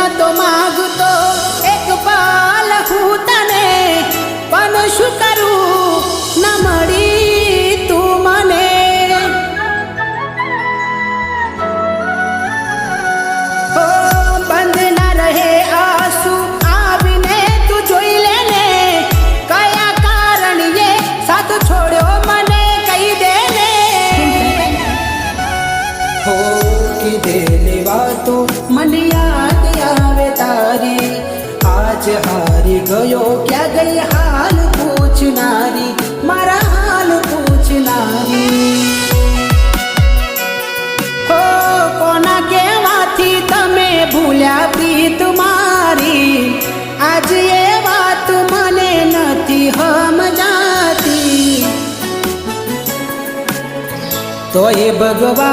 નતો માંગતો એક પાલ હું તને, પણ શું કરું ન મળી તું મને. ઓ બંધ ના રહે આંસુ આવીને તું જોઈ લે ને, કયા કારણે સાથ છોડ્યો મને કહી દે ને. હો કીધેલી વાતો મને યાદ આવે તારી, આજ હારી ગયો ક્યાં ગઈ હાલ પૂછનારી, મારા હાલ પૂછનારી. હો કોના કહેવાથી તમે ભૂલ્યા પ્રીત મારી, આજ એ વાત મને નથી સમજાતી. તો એ ભગવાન